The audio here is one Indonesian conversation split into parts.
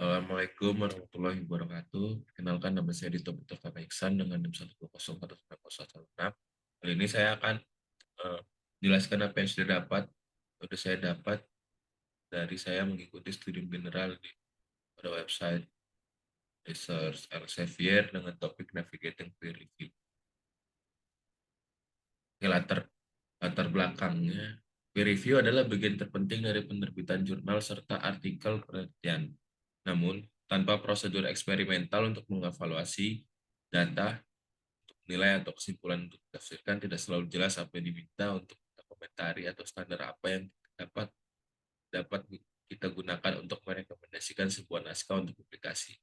Assalamualaikum warahmatullahi wabarakatuh. Perkenalkan nama saya Dito Putra Iksan dengan NIM 1204196. Kali ini saya akan eh, menjelaskan apa yang sudah saya dapat dari saya mengikuti studi mineral pada website Research Elsevier dengan topik Navigating Peer Review. Oke, latar belakangnya, peer review adalah bagian terpenting dari penerbitan jurnal serta artikel penelitian. Namun, tanpa prosedur eksperimental untuk mengevaluasi data, nilai atau kesimpulan untuk ditafsirkan, tidak selalu jelas apa yang diminta untuk kita komentari atau standar apa yang dapat dapat kita gunakan untuk merekomendasikan sebuah naskah untuk publikasi.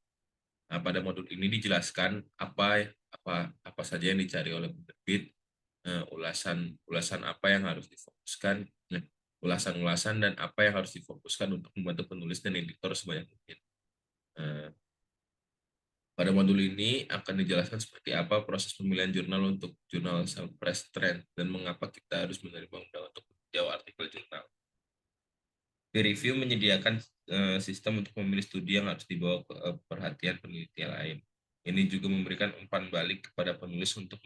Nah, pada modul ini dijelaskan apa saja yang dicari oleh penerbit, ulasan apa yang harus difokuskan, ulasan-ulasan dan apa yang harus difokuskan untuk membantu penulis dan editor sebanyak mungkin. Eh, Pada modul ini akan dijelaskan seperti apa proses pemilihan jurnal untuk jurnal Self-Press Trend dan mengapa kita harus menerima undangan untuk menjawab artikel jurnal. Peer review menyediakan sistem untuk memilih studi yang harus dibawa ke perhatian peneliti lain. Ini juga memberikan umpan balik kepada penulis untuk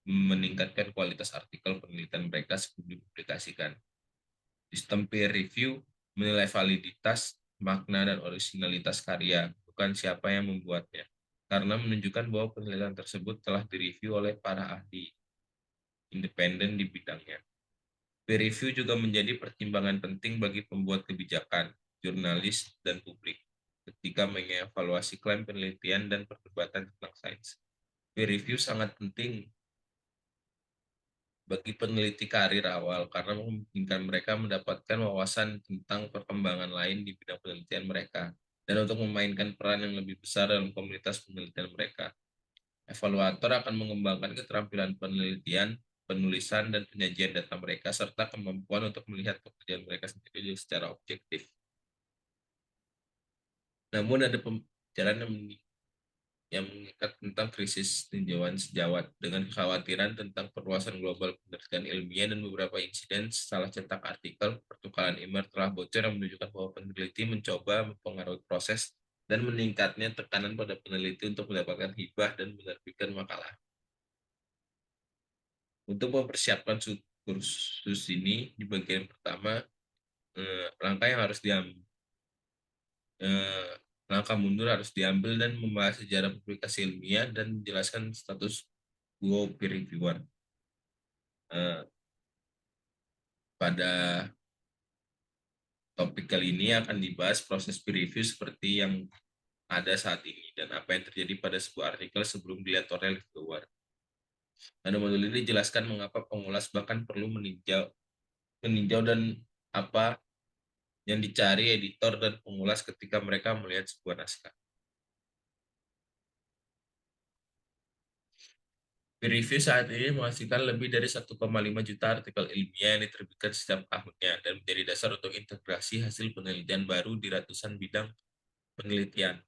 meningkatkan kualitas artikel penelitian mereka sebelum dipublikasikan. Sistem peer review menilai validitas, makna, dan originalitas karya, bukan siapa yang membuatnya, karena menunjukkan bahwa penelitian tersebut telah direview oleh para ahli independen di bidangnya. Peer review juga menjadi pertimbangan penting bagi pembuat kebijakan, jurnalis, dan publik ketika mengevaluasi klaim penelitian dan perdebatan tentang sains. Peer review sangat penting bagi peneliti karir awal karena memungkinkan mereka mendapatkan wawasan tentang perkembangan lain di bidang penelitian mereka dan untuk memainkan peran yang lebih besar dalam komunitas penelitian mereka. Evaluator akan mengembangkan keterampilan penelitian, penulisan, dan penyajian data mereka serta kemampuan untuk melihat pekerjaan mereka sendiri secara objektif. Namun ada pembicaraan yang mengikat tentang krisis tinjauan sejawat dengan kekhawatiran tentang perluasan global penelitian ilmiah dan beberapa insiden salah cetak artikel pertukaran email telah bocor yang menunjukkan bahwa peneliti mencoba mempengaruhi proses dan meningkatnya tekanan pada peneliti untuk mendapatkan hibah dan menerbitkan makalah. Untuk mempersiapkan kursus ini di bagian pertama, langkah yang harus diambil eh, langkah mundur harus diambil dan membahas sejarah publikasi ilmiah dan menjelaskan status quo peer reviewer. Pada topik kali ini akan dibahas proses peer review seperti yang ada saat ini dan apa yang terjadi pada sebuah artikel sebelum dilihat keluar. Pada modul ini dijelaskan mengapa pengulas bahkan perlu meninjau dan apa yang dicari editor dan pengulas ketika mereka melihat sebuah naskah. Peer review saat ini menghasilkan lebih dari 1,5 juta artikel ilmiah yang diterbitkan setiap tahunnya dan menjadi dasar untuk integrasi hasil penelitian baru di ratusan bidang penelitian.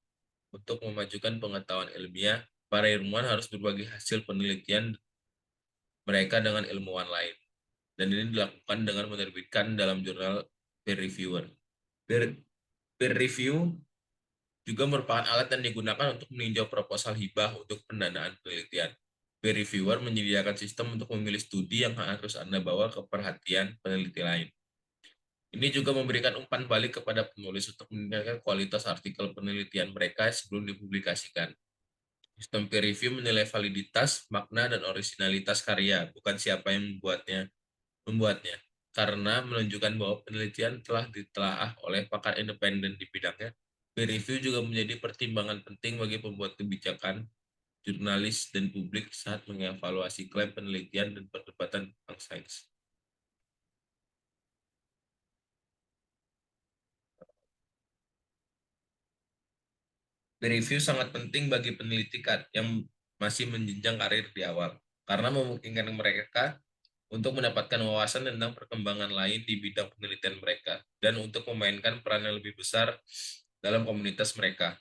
Untuk memajukan pengetahuan ilmiah, para ilmuwan harus berbagi hasil penelitian mereka dengan ilmuwan lain. Dan ini dilakukan dengan menerbitkan dalam jurnal peer reviewer. Peer, peer review juga merupakan alat yang digunakan untuk meninjau proposal hibah untuk pendanaan penelitian. Peer reviewer menyediakan sistem untuk memilih studi yang harus Anda bawa ke perhatian peneliti lain. Ini juga memberikan umpan balik kepada penulis untuk meningkatkan kualitas artikel penelitian mereka sebelum dipublikasikan. Sistem peer review menilai validitas, makna, dan originalitas karya, bukan siapa yang membuatnya. Karena menunjukkan bahwa penelitian telah ditelaah oleh pakar independen di bidangnya, peer review juga menjadi pertimbangan penting bagi pembuat kebijakan, jurnalis, dan publik saat mengevaluasi klaim penelitian dan perdebatan tentang sains. Peer review sangat penting bagi peneliti yang masih menjenjang karir di awal, karena memungkinkan mereka untuk mendapatkan wawasan tentang perkembangan lain di bidang penelitian mereka, dan untuk memainkan peran yang lebih besar dalam komunitas mereka.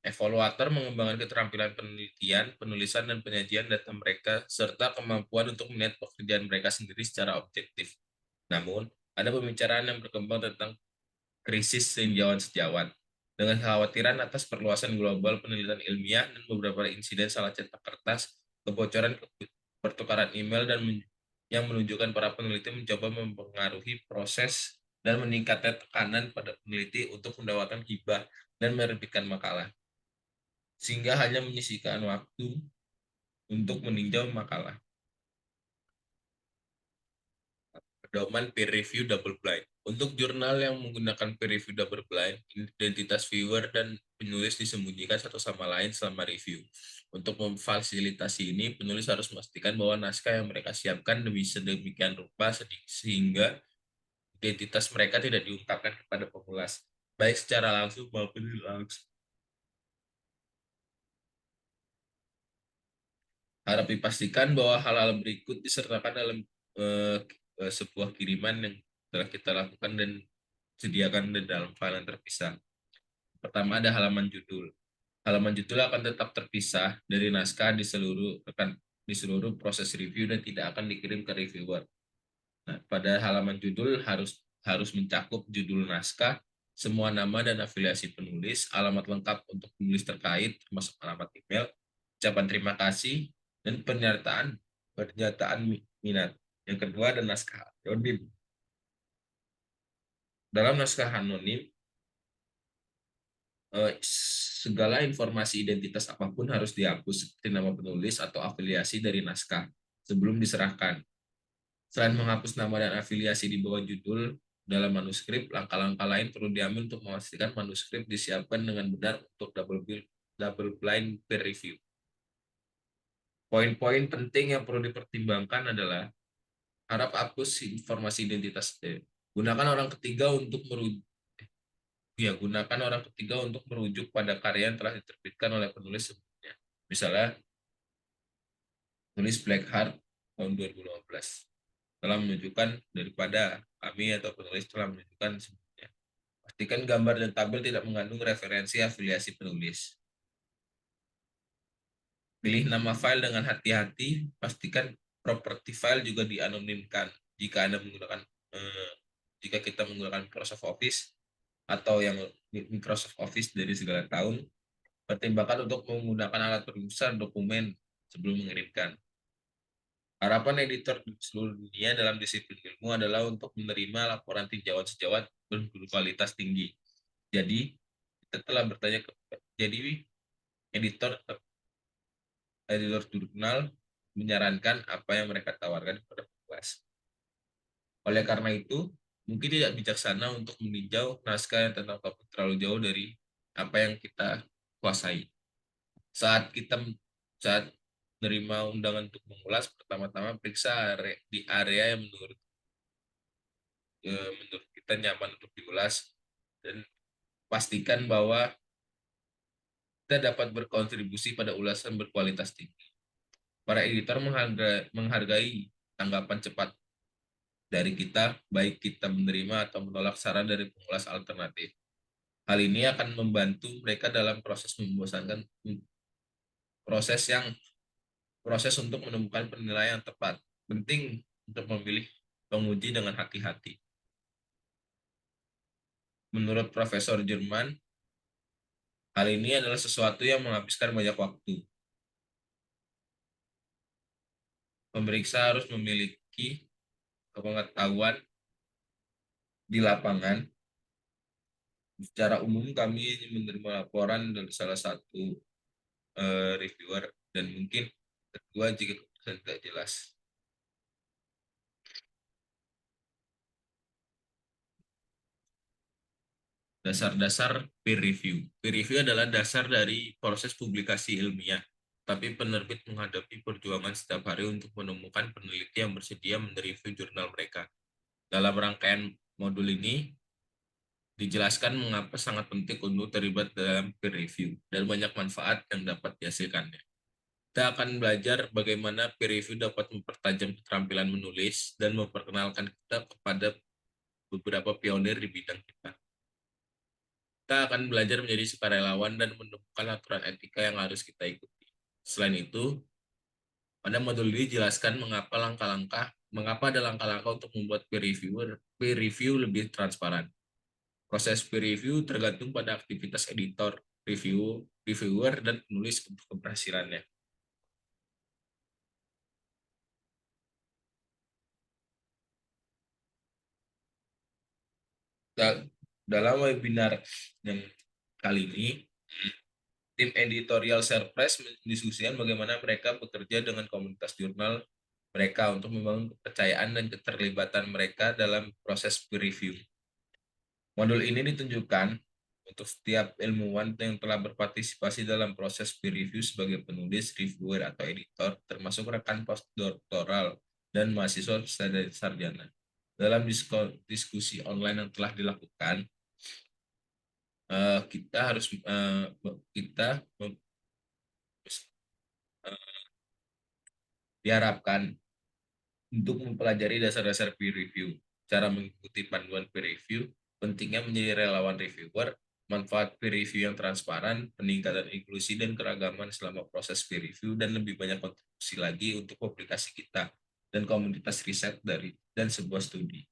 Evaluator mengembangkan keterampilan penelitian, penulisan, dan penyajian data mereka, serta kemampuan untuk melihat pekerjaan mereka sendiri secara objektif. Namun, ada pembicaraan yang berkembang tentang krisis tinjauan sejawat. Dengan kekhawatiran atas perluasan global penelitian ilmiah dan beberapa insiden salah cetak kertas, kebocoran pertukaran email yang menunjukkan para peneliti mencoba mempengaruhi proses dan meningkatnya tekanan pada peneliti untuk mendapatkan hibah dan menerbitkan makalah, sehingga hanya menyisihkan waktu untuk meninjau makalah. Pedoman peer review double blind. Untuk jurnal yang menggunakan peer review double blind, identitas viewer dan penulis disembunyikan satu sama lain selama review. Untuk memfasilitasi ini, penulis harus memastikan bahwa naskah yang mereka siapkan demi sedemikian rupa sehingga identitas mereka tidak diungkapkan kepada pengulas, baik secara langsung maupun tidak langsung. Harap dipastikan bahwa hal-hal berikut disertakan dalam eh, sebuah kiriman yang telah kita lakukan dan sediakan di dalam file yang terpisah. Pertama ada halaman judul. Halaman judul akan tetap terpisah dari naskah di seluruh proses review dan tidak akan dikirim ke reviewer. Nah, pada halaman judul harus mencakup judul naskah, semua nama dan afiliasi penulis, alamat lengkap untuk penulis terkait, termasuk alamat email, ucapan terima kasih, dan pernyataan minat. Yang kedua ada naskah anonim. Dalam naskah anonim, segala informasi identitas apapun harus dihapus seperti nama penulis atau afiliasi dari naskah sebelum diserahkan. Selain menghapus nama dan afiliasi di bawah judul dalam manuskrip, langkah-langkah lain perlu diambil untuk memastikan manuskrip disiapkan dengan benar untuk double blind peer review. Poin-poin penting yang perlu dipertimbangkan adalah harap hapus informasi identitas. Gunakan orang ketiga untuk merujuk gunakan orang ketiga untuk merujuk pada karya yang telah diterbitkan oleh penulis sebelumnya. Misalnya, tulis Blackheart tahun 2015 telah menunjukkan daripada kami atau penulis telah menunjukkan sebelumnya. Pastikan gambar dan tabel tidak mengandung referensi afiliasi penulis. Pilih nama file dengan hati-hati, pastikan property file juga dianonimkan. Jika Anda menggunakan jika kita menggunakan Microsoft Office atau yang Microsoft Office dari segala tahun, pertimbangkan untuk menggunakan alat perbesar dokumen sebelum mengirimkan. Harapan editor di seluruh dunia dalam disiplin ilmu adalah untuk menerima laporan tinjauan sejawat berkualitas tinggi. Jadi, kita telah bertanya ke jadi editor editor jurnal menyarankan apa yang mereka tawarkan kepada penulis. Oleh karena itu, mungkin tidak bijaksana untuk meninjau naskah yang tentang topik terlalu jauh dari apa yang kita kuasai. Saat menerima undangan untuk mengulas, pertama-tama periksa di area yang menurut kita nyaman untuk diulas dan pastikan bahwa kita dapat berkontribusi pada ulasan berkualitas tinggi. Para editor menghargai tanggapan cepat dari kita, baik kita menerima atau menolak saran dari pengulas alternatif. Hal ini akan membantu mereka dalam proses membosankan proses yang proses untuk menemukan penilaian yang tepat. Penting untuk memilih penguji dengan hati-hati. Menurut Profesor Jerman, hal ini adalah sesuatu yang menghabiskan banyak waktu. Pemeriksa harus memiliki pengetahuan di lapangan. Secara umum kami menerima laporan dari salah satu reviewer dan mungkin kedua jika keputusan tidak jelas. Dasar-dasar peer review. Peer review adalah dasar dari proses publikasi ilmiah, tapi penerbit menghadapi perjuangan setiap hari untuk menemukan peneliti yang bersedia mereview jurnal mereka. Dalam rangkaian modul ini, dijelaskan mengapa sangat penting untuk terlibat dalam peer review dan banyak manfaat yang dapat dihasilkannya. Kita akan belajar bagaimana peer review dapat mempertajam keterampilan menulis dan memperkenalkan kita kepada beberapa pionir di bidang kita. Kita akan belajar menjadi sukarelawan dan menemukan aturan etika yang harus kita ikuti. Selain itu, pada modul ini dijelaskan mengapa ada langkah-langkah untuk membuat peer review lebih transparan. Proses peer review tergantung pada aktivitas editor, reviewer, dan penulis untuk keberhasilannya. Dalam webinar yang kali ini, tim editorial Surprise mendiskusikan bagaimana mereka bekerja dengan komunitas jurnal mereka untuk membangun kepercayaan dan keterlibatan mereka dalam proses peer review. Modul ini ditunjukkan untuk setiap ilmuwan yang telah berpartisipasi dalam proses peer review sebagai penulis, reviewer, atau editor, termasuk rekan postdoktoral dan mahasiswa sarjana. Dalam diskusi online yang telah dilakukan, kita harus kita diharapkan untuk mempelajari dasar-dasar peer review, cara mengikuti panduan peer review, pentingnya menjadi relawan reviewer, manfaat peer review yang transparan, peningkatan inklusi dan keragaman selama proses peer review, dan lebih banyak kontribusi lagi untuk publikasi kita dan komunitas riset dan sebuah studi.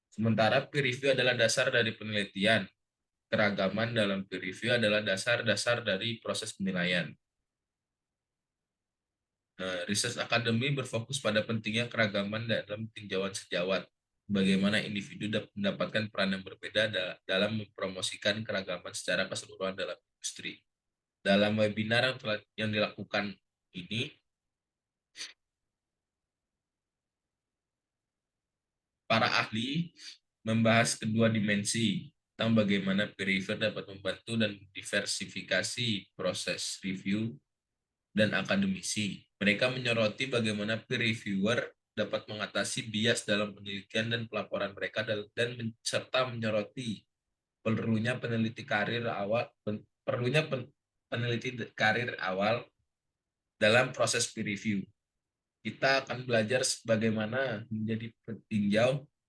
Sementara peer review adalah dasar dari penelitian, keragaman dalam peer review adalah dasar-dasar dari proses penilaian. Research Academy berfokus pada pentingnya keragaman dalam tinjauan sejawat. Bagaimana individu mendapatkan peran yang berbeda dalam mempromosikan keragaman secara keseluruhan dalam industri. Dalam webinar yang dilakukan ini, para ahli membahas kedua dimensi tentang bagaimana peer reviewer dapat membantu dan diversifikasi proses review dan akademisi. Mereka menyoroti bagaimana peer reviewer dapat mengatasi bias dalam penelitian dan pelaporan mereka dan serta menyoroti perlunya peneliti karir awal dalam proses peer review. Kita akan belajar bagaimana menjadi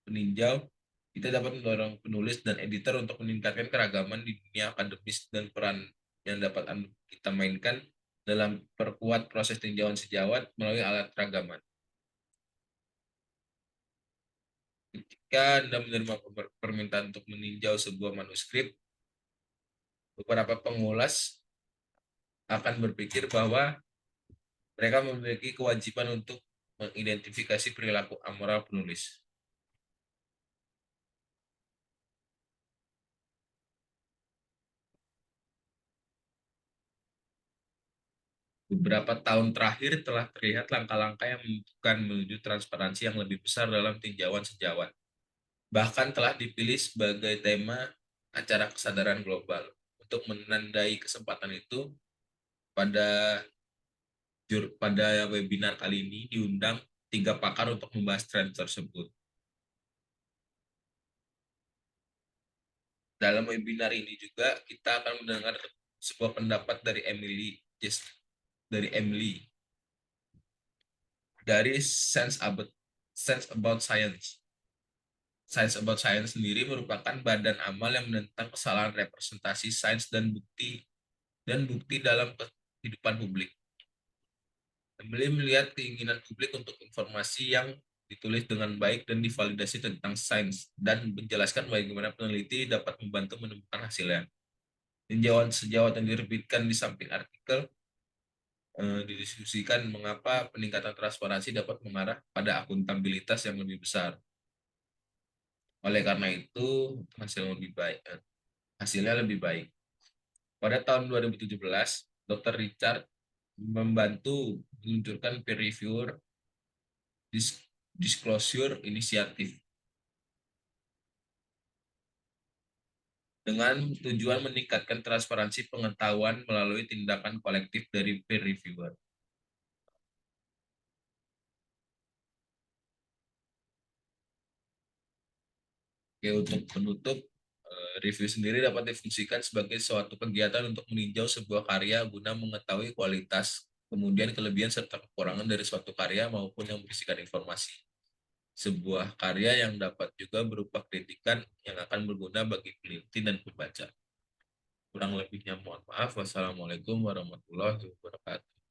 peninjau. Kita dapat mendorong penulis dan editor untuk meningkatkan keragaman di dunia akademis dan peran yang dapat kita mainkan dalam perkuat proses tinjauan sejawat melalui alat keragaman. Ketika Anda menerima permintaan untuk meninjau sebuah manuskrip, beberapa pengulas akan berpikir bahwa mereka memiliki kewajiban untuk mengidentifikasi perilaku amoral penulis. Beberapa tahun terakhir telah terlihat langkah-langkah yang menunjukkan menuju transparansi yang lebih besar dalam tinjauan sejawat. Bahkan telah dipilih sebagai tema acara kesadaran global. Untuk menandai kesempatan itu, pada pada webinar kali ini diundang 3 pakar untuk membahas tren tersebut. Dalam webinar ini juga kita akan mendengar sebuah pendapat dari Emily dari Sense About Science. Science About Science sendiri merupakan badan amal yang menentang kesalahan representasi sains dan bukti dalam kehidupan publik. Emily melihat keinginan publik untuk informasi yang ditulis dengan baik dan divalidasi tentang sains dan menjelaskan bagaimana peneliti dapat membantu menemukan hasilnya. Tinjauan sejawat yang diterbitkan di samping artikel didiskusikan mengapa peningkatan transparansi dapat mengarah pada akuntabilitas yang lebih besar. Oleh karena itu, hasilnya lebih baik. Pada tahun 2017, Dr. Richard membantu meluncurkan peer reviewer disclosure inisiatif dengan tujuan meningkatkan transparansi pengetahuan melalui tindakan kolektif dari peer reviewer. Oke, untuk penutup, review sendiri dapat difungsikan sebagai suatu kegiatan untuk meninjau sebuah karya guna mengetahui kualitas, kemudian kelebihan serta kekurangan dari suatu karya maupun yang berisikan informasi. Sebuah karya yang dapat juga berupa kritikan yang akan berguna bagi peneliti dan pembaca. Kurang lebihnya mohon maaf. Wassalamualaikum warahmatullahi wabarakatuh.